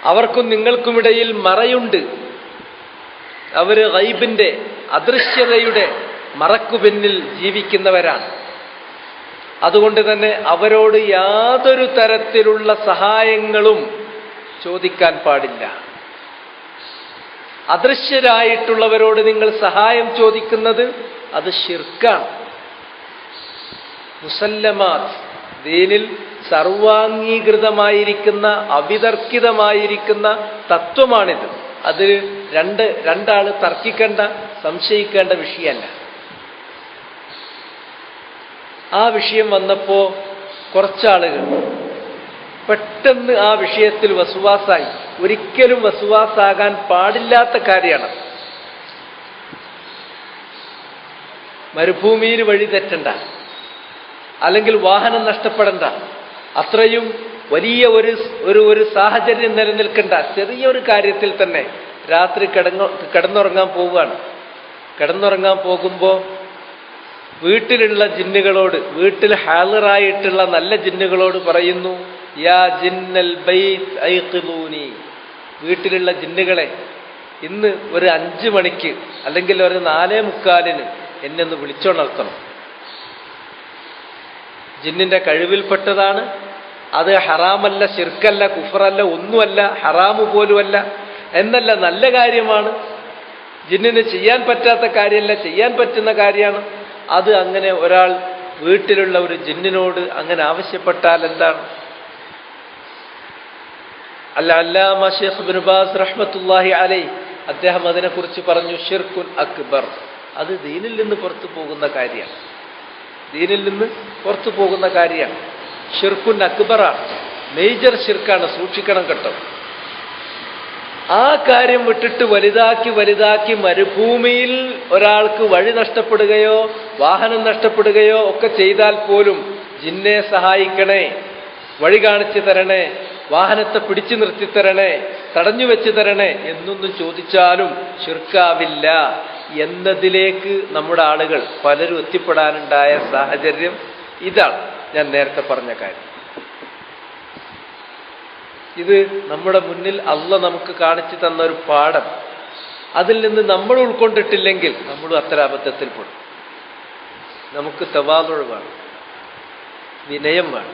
അവർക്കും നിങ്ങൾക്കുമിടയിൽ മറയുണ്ട്. അവർ ഗൈബിന്റെ അദൃശ്യതയുടെ മറക്കു പിന്നിൽ ജീവിക്കുന്നവരാണ്. അതുകൊണ്ട് തന്നെ അവരോട് യാതൊരു തരത്തിലുള്ള സഹായങ്ങളും ചോദിക്കാൻ പാടില്ല. അദൃശ്യരായിട്ടുള്ളവരോട് നിങ്ങൾ സഹായം ചോദിക്കുന്നത് അത് ശിർക്കാണ്. മുസല്ലമാത്ത്, ദീനിൽ സർവാംഗീകൃതമായിരിക്കുന്ന അവിതർക്കിതമായിരിക്കുന്ന തത്വമാണിത്. അത് രണ്ടാൾ തർക്കിക്കേണ്ട, സംശയിക്കേണ്ട വിഷയമല്ല. ആ വിഷയം വന്നപ്പോൾ കുറച്ചാളുകൾ പെട്ടെന്ന് ആ വിഷയത്തിൽ വസ്വാസായി. ഒരിക്കലും വസ്വാസാകാൻ പാടില്ലാത്ത കാര്യമാണ്. മരുഭൂമിയിൽ വഴി തെറ്റണ്ട, അല്ലെങ്കിൽ വാഹനം നഷ്ടപ്പെടണ്ട, അത്രയും വലിയ ഒരു സാഹചര്യം നിലനിൽക്കേണ്ട ചെറിയൊരു കാര്യത്തിൽ തന്നെ രാത്രി കിടന്നുറങ്ങാൻ പോവുകയാണ്. കിടന്നുറങ്ങാൻ പോകുമ്പോൾ വീട്ടിലുള്ള ജിന്നുകളോട്, വീട്ടിൽ ഹാളിറായിട്ടുള്ള നല്ല ജിന്നുകളോട് പറയുന്നു, യാ ജിന്നൽ ബൈത്ത് ഐഖിലൂനി, വീട്ടിലുള്ള ജിന്നുകളെ ഇന്ന് ഒരു 5 മണിക്ക് അല്ലെങ്കിൽ ഒരു 4:45 എന്നെ ഒന്ന് വിളിച്ചോണർത്തണം. ജിന്നിന്റെ കഴിവിൽപ്പെട്ടതാണ് അത്. ഹറാമല്ല, ശിർക്കല്ല, കുഫറല്ല, ഒന്നുമല്ല, ഹറാമു പോലുമല്ല എന്നല്ല, നല്ല കാര്യമാണ്. ജിന്നിന് ചെയ്യാൻ പറ്റാത്ത കാര്യമല്ല, ചെയ്യാൻ പറ്റുന്ന കാര്യമാണ് അത്. അങ്ങനെ ഒരാൾ വീട്ടിലുള്ള ഒരു ജിന്നിനോട് അങ്ങനെ ആവശ്യപ്പെട്ടാൽ എന്താണ്? അല്ലാമ ശൈഖ് ഇബ്നു ബാസ് റഹ്മത്തുള്ളാഹി അലൈഹി അദ്ദേഹം അതിനെക്കുറിച്ച് പറഞ്ഞു, ഷിർക്കുൻ അക്ബർ, അത് ദീനിൽ നിന്ന് പുറത്തു പോകുന്ന കാര്യമാണ്. ദീനിൽ നിന്ന് പുറത്തു പോകുന്ന കാര്യമാണ്. ഷിർക്കുൻ അക്ബറാണ്, മേജർ ഷിർക്കാണ്. സൂക്ഷിക്കണം കേട്ടോ. ആ കാര്യം വിട്ടിട്ട് വലുതാക്കി മരുഭൂമിയിൽ ഒരാൾക്ക് വഴി നഷ്ടപ്പെടുകയോ വാഹനം നഷ്ടപ്പെടുകയോ ഒക്കെ ചെയ്താൽ പോലും ജിന്നെ സഹായിക്കണേ, വഴി കാണിച്ചു തരണേ, വാഹനത്തെ പിടിച്ചു നിർത്തിത്തരണേ, തടഞ്ഞു വെച്ച് തരണേ എന്നൊന്നും ചോദിച്ചാലും ശിർക്കാവില്ല എന്നതിലേക്ക് നമ്മുടെ ആളുകൾ പലരും എത്തിപ്പെടാനുണ്ടായ സാഹചര്യം ഇതാണ് ഞാൻ നേരത്തെ പറഞ്ഞ കാര്യം. ഇത് നമ്മുടെ മുന്നിൽ അള്ളാഹ് നമുക്ക് കാണിച്ചു തന്ന ഒരു പാഠം. അതിൽ നിന്ന് നമ്മൾ ഉൾക്കൊണ്ടിട്ടില്ലെങ്കിൽ നമ്മളും അത്തരം അബദ്ധത്തിൽ പെടും. നമുക്ക് തവാളുഴ് വേണം, വിനയം വേണം.